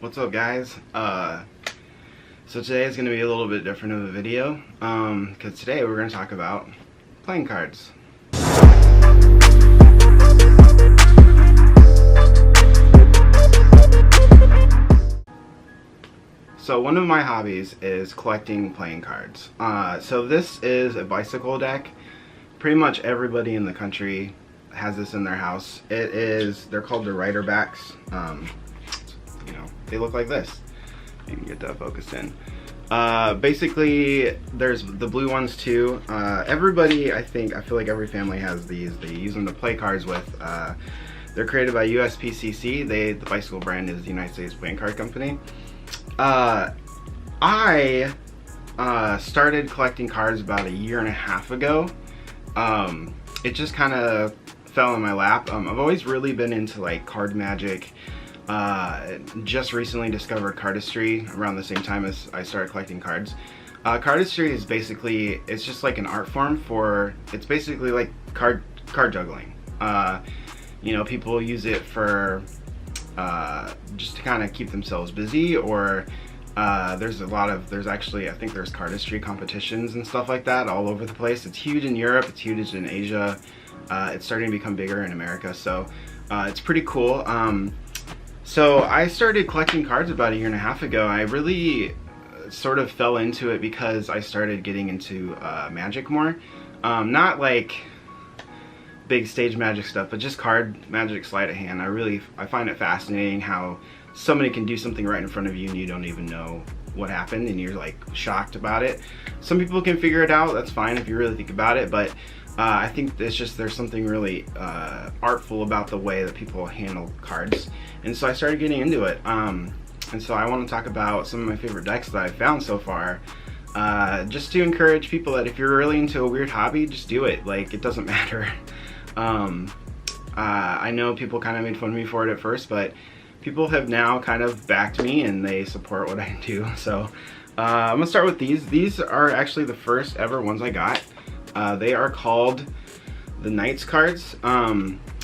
What's up, guys? So today is going to be a little bit different of a video, because today we're going to talk about playing cards. So one of my hobbies is collecting playing cards. So this is a bicycle deck. Pretty much everybody in the country has this in their house. They're called the rider backs. You know, they look like this. You can get that focused in. Basically, there's the blue ones too. Everybody, I feel like every family has these. They use them to play cards with. They're created by USPCC. The bicycle brand is the United States Playing Card Company. I started collecting cards about a year and a half ago. It just kind of fell in my lap. I've always really been into like card magic. Just recently discovered Cardistry around the same time as I started collecting cards. Cardistry is basically, it's just like an art form it's basically like card juggling. You know, people use it for just to kind of keep themselves busy, or there's actually, I think there's Cardistry competitions and stuff like that all over the place. It's huge in Europe, it's huge in Asia, it's starting to become bigger in America, so it's pretty cool. So I started collecting cards about a year and a half ago. I really sort of fell into it because I started getting into magic more. Not like big stage magic stuff, but just card magic, sleight of hand. I find it fascinating how somebody can do something right in front of you and you don't even know what happened and you're like shocked about it. Some people can figure it out, that's fine if you really think about it, but I think it's just there's something really artful about the way that people handle cards. And so I started getting into it. And so I want to talk about some of my favorite decks that I've found so far. Just to encourage people that if you're really into a weird hobby, just do it. Like, it doesn't matter. I know people kind of made fun of me for it at first, but people have now kind of backed me and they support what I do. So I'm gonna start with these. These are actually the first ever ones I got. They are called the Knights cards.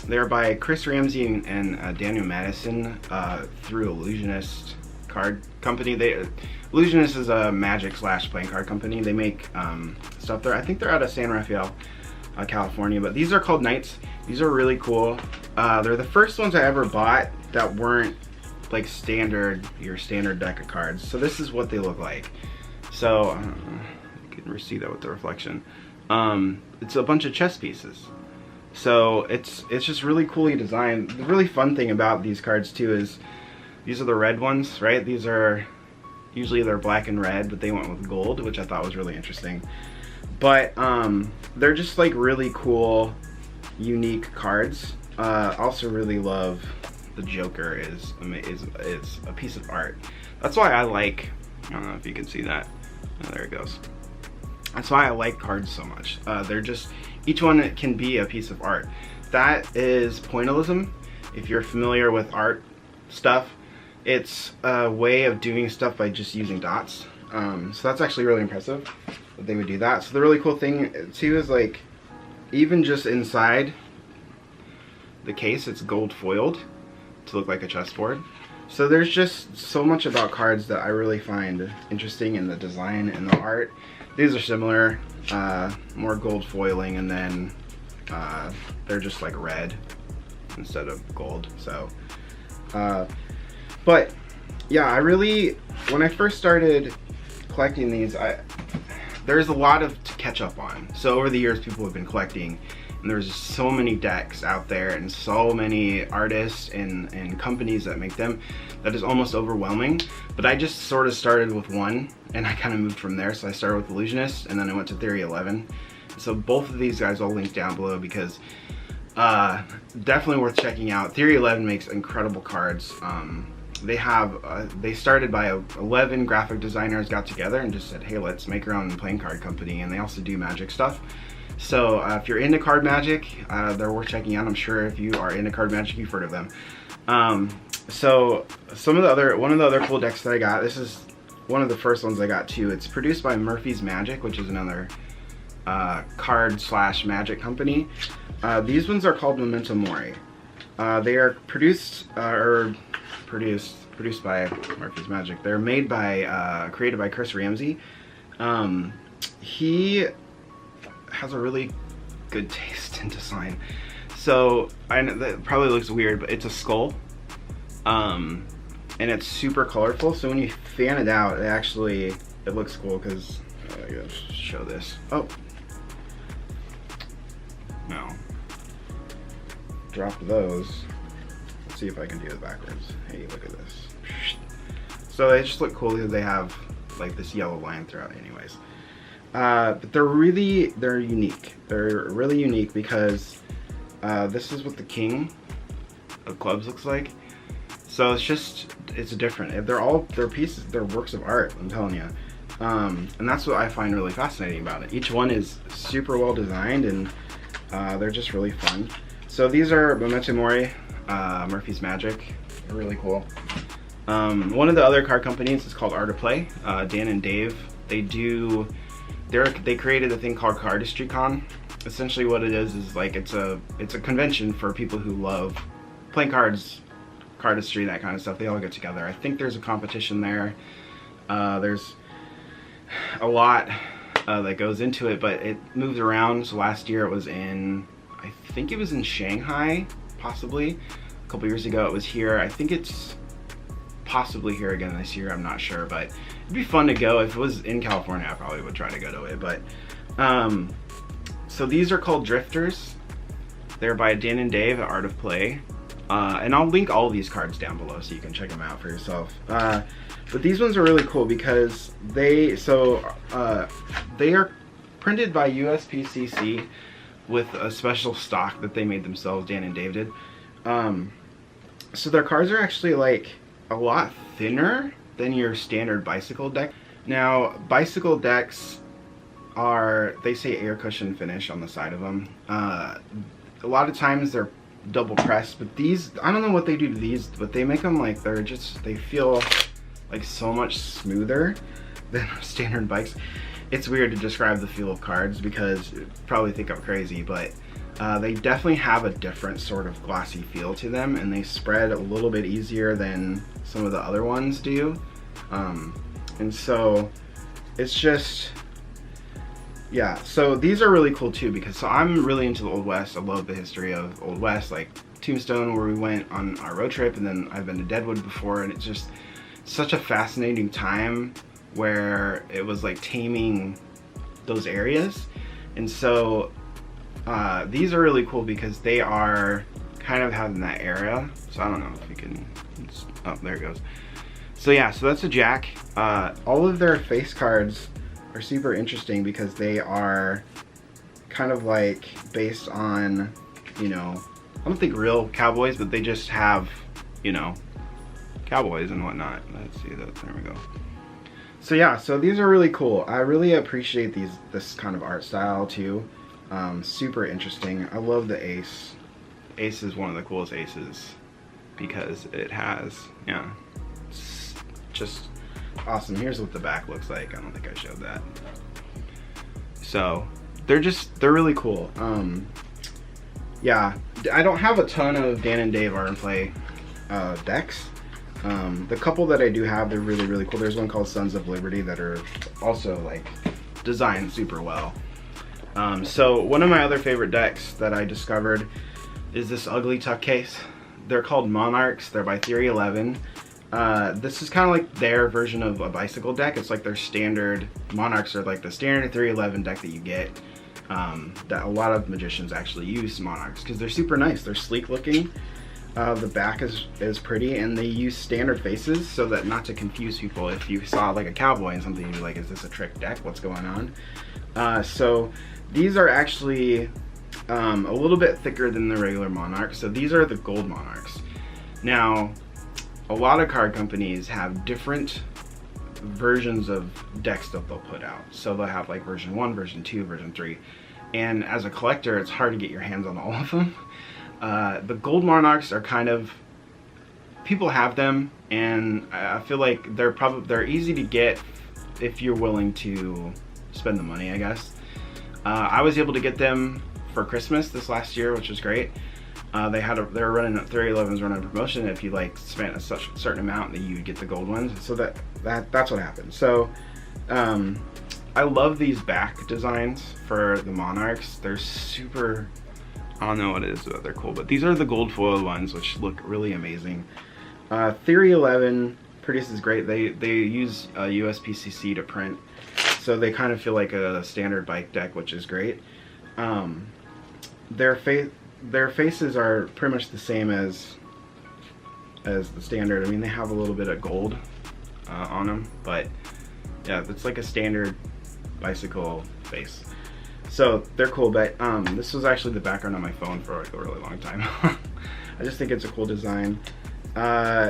They're by Chris Ramsey and Daniel Madison through Illusionist Card Company. Illusionist is a magic / playing card company. They make stuff there. I think they're out of San Rafael, California, but these are called Knights. These are really cool. They're the first ones I ever bought that weren't like your standard deck of cards. So this is what they look like. So you can see that with the reflection. It's a bunch of chess pieces. So it's just really coolly designed. The really fun thing about these cards too is these are the red ones, right? These are usually they're black and red, but they went with gold, which I thought was really interesting. But they're just like really cool, unique cards. Also really love the Joker is a piece of art. That's why I don't know if you can see that. Oh, there it goes. That's why I like cards so much. They're just, each one can be a piece of art. That is pointillism. If you're familiar with art stuff, it's a way of doing stuff by just using dots. So that's actually really impressive that they would do that. So the really cool thing too is like, even just inside the case, it's gold foiled to look like a chessboard. So there's just so much about cards that I really find interesting in the design and the art. These are similar, more gold foiling, and then they're just like red instead of gold. So, but yeah, when I first started collecting these, there's a lot to catch up on. So over the years, people have been collecting, and there's so many decks out there and so many artists and companies that make them that is almost overwhelming. But I just sort of started with one and I kind of moved from there. So I started with Illusionist and then I went to Theory 11. So both of these guys I'll link down below because definitely worth checking out. Theory 11 makes incredible cards. They started by 11 graphic designers got together and just said, hey, let's make our own playing card company. And they also do magic stuff. So if you're into card magic, they're worth checking out. I'm sure if you are into card magic, you've heard of them. So one of the other cool decks that I got, this is one of the first ones I got too. It's produced by Murphy's Magic, which is another card / magic company. These ones are called Memento Mori. They are produced produced by Murphy's Magic. They're made by, created by Chris Ramsey. He has a really good taste in design. So, I know that probably looks weird, but it's a skull. And it's super colorful, so when you fan it out, it looks cool, because, I gotta show this. Oh. No. Drop those. Let's see if I can do it backwards. Hey, look at this. So they just look cool because they have like this yellow line throughout anyways. But they're unique. They're really unique because this is what the king of clubs looks like. So it's different. They're pieces, they're works of art, I'm telling you. And that's what I find really fascinating about it. Each one is super well designed, and they're just really fun. So these are Memento Mori, Murphy's Magic. They're really cool. One of the other card companies is called Art of Play. Dan and Dave, they created a thing called Cardistry Con. Essentially what it is like it's a convention for people who love playing cards, cardistry, that kind of stuff. They all get together. I think there's a competition there. There's a lot that goes into it, but it moves around. So last year it was in, I think it was in Shanghai, possibly. A couple years ago it was here. I think it's possibly here again this year, I'm not sure, but it'd be fun to go. If it was in California, I probably would try to go to it. But so these are called Drifters. They're by Dan and Dave at Art of Play. And I'll link all of these cards down below so you can check them out for yourself. But these ones are really cool because they are printed by USPCC with a special stock that they made themselves, Dan and Dave did. So their cards are actually like a lot thinner than your standard bicycle deck. Now, bicycle decks they say air cushion finish on the side of them. A lot of times they're double pressed, but these, I don't know what they do to these, but they make them like they feel like so much smoother than standard bikes. It's weird to describe the feel of cards because you probably think I'm crazy, but they definitely have a different sort of glossy feel to them, and they spread a little bit easier than some of the other ones do. And so it's just, yeah, so these are really cool too, because so I'm really into the Old West. I love the history of Old West, like Tombstone, where we went on our road trip, and then I've been to Deadwood before, and it's just such a fascinating time where it was like taming those areas. And so these are really cool because they are kind of having that era. So I don't know if you can, oh, there it goes. So yeah, so that's a Jack. All of their face cards are super interesting because they are kind of like based on, you know, I don't think real cowboys, but they just have, you know, cowboys and whatnot. Let's see that, there we go. So yeah, so these are really cool. I really appreciate this kind of art style too. Super interesting. I love the ace. Ace is one of the coolest aces because it has, yeah, it's just awesome. Here's what the back looks like. I don't think I showed that. So they're really cool. Yeah, I don't have a ton of Dan and Dave Art and Play decks. The couple that I do have, they're really, really cool. There's one called Sons of Liberty that are also like designed super well. So one of my other favorite decks that I discovered is this Ugly Tuck case. They're called Monarchs. They're by Theory 11. This is kind of like their version of a bicycle deck. It's like their standard, Monarchs are like the standard Theory 11 deck that you get. That a lot of magicians actually use Monarchs because they're super nice. They're sleek looking. The back is pretty, and they use standard faces so that not to confuse people. If you saw like a cowboy and something, you'd be like, is this a trick deck? What's going on? So these are actually a little bit thicker than the regular Monarchs. So these are the gold Monarchs. Now, a lot of card companies have different versions of decks that they'll put out. So they'll have like version 1, version 2, version 3. And as a collector, it's hard to get your hands on all of them. The gold Monarchs are kind of, people have them, and I feel like they're easy to get if you're willing to spend the money, I guess. I was able to get them for Christmas this last year, which was great. they were running 3011s running a promotion. If you like spent a certain amount, then you would get the gold ones. So that's what happened. So I love these back designs for the Monarchs. They're super, I don't know what it is, but they're cool. But these are the gold foil ones, which look really amazing. Theory 11 produces great. They use USPCC to print, so they kind of feel like a standard bike deck, which is great. Their faces are pretty much the same as the standard. I mean, they have a little bit of gold on them, but yeah, it's like a standard bicycle face. So they're cool, but this was actually the background on my phone for like a really long time. I just think it's a cool design.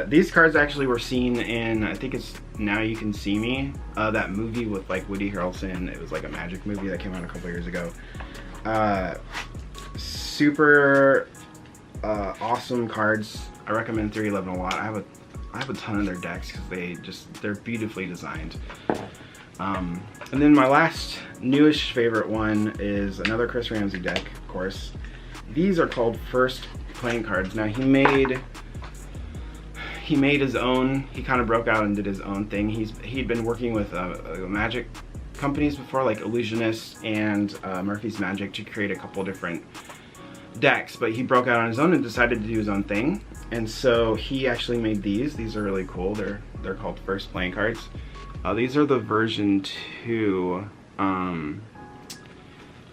These cards actually were seen in, I think it's Now You Can See Me, that movie with like Woody Harrelson. It was like a magic movie that came out a couple years ago. Super awesome cards. I recommend 311 a lot. I have a ton of their decks because they're beautifully designed. And then my last newish favorite one is another Chris Ramsey deck, of course. These are called First Playing Cards. Now he made his own. He kind of broke out and did his own thing. He'd been working with magic companies before, like Illusionist and Murphy's Magic, to create a couple different decks, but he broke out on his own and decided to do his own thing. And so he actually made these. These are really cool. They're called First Playing Cards. These are the version 2,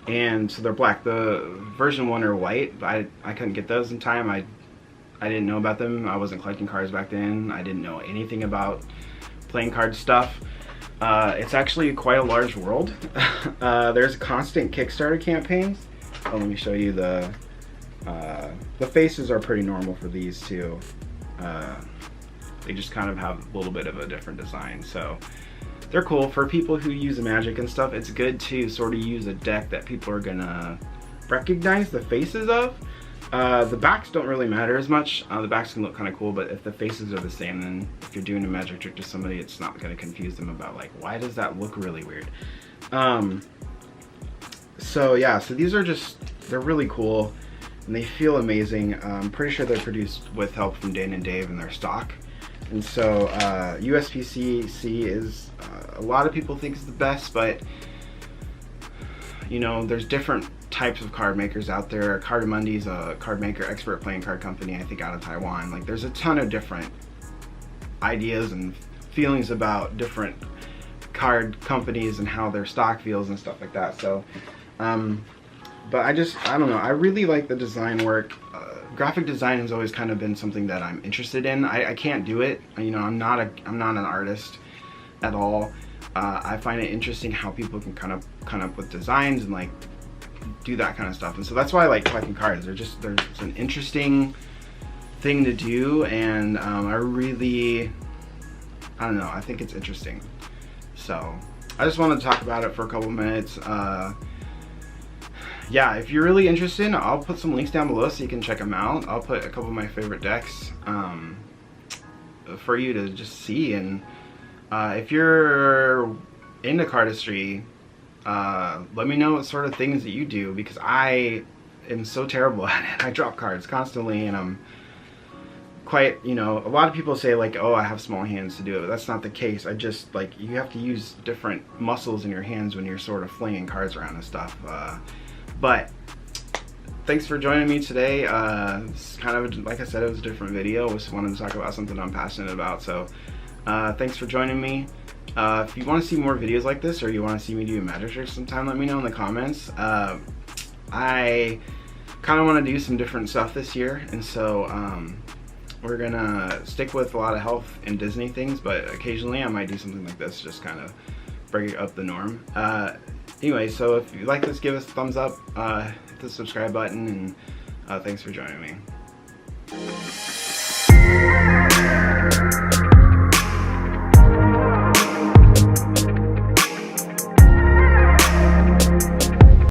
and so they're black. The version 1 are white, but I couldn't get those in time. I didn't know about them. I wasn't collecting cards back then. I didn't know anything about playing card stuff. It's actually quite a large world. There's constant Kickstarter campaigns. Oh, let me show you the faces are pretty normal for these too. They just kind of have a little bit of a different design, so they're cool for people who use Magic and stuff. It's good to sort of use a deck that people are gonna recognize the faces of. The backs don't really matter as much. The backs can look kind of cool, but if the faces are the same, then if you're doing a magic trick to somebody, it's not going to confuse them about like, why does that look really weird? So yeah, so these are they're really cool and they feel amazing. I'm pretty sure they're produced with help from Dan and Dave in their stock. And so USPCC is, a lot of people think is the best, but you know, there's different types of card makers out there. Cardamundi's a card maker, expert playing card company, I think out of Taiwan. Like, there's a ton of different ideas and feelings about different card companies and how their stock feels and stuff like that. So but I don't know, I really like the design work. Graphic design has always kind of been something that I'm interested in. I can't do it, you know, I'm not an artist at all. I find it interesting how people can kind of come up with designs and like do that kind of stuff, and so that's why I like collecting cards. There's an interesting thing to do, and I don't know, I think it's interesting. So I just wanted to talk about it for a couple minutes. Yeah, if you're really interested, I'll put some links down below so you can check them out. I'll put a couple of my favorite decks for you to just see, and if you're into cardistry, let me know what sort of things that you do, because I am so terrible at it. I drop cards constantly, and I'm quite, you know, a lot of people say like, oh, I have small hands to do it, but that's not the case. I just, like, you have to use different muscles in your hands when you're sort of flinging cards around and stuff. But thanks for joining me today. It's kind of, like I said, it was a different video. I just wanted to talk about something I'm passionate about. So thanks for joining me. If you want to see more videos like this, or you want to see me do a magic trick sometime, let me know in the comments. I kind of want to do some different stuff this year, and so we're gonna stick with a lot of health and Disney things, but occasionally I might do something like this, just kind of break up the norm. Anyway, so if you like this, give us a thumbs up, hit the subscribe button, and thanks for joining me.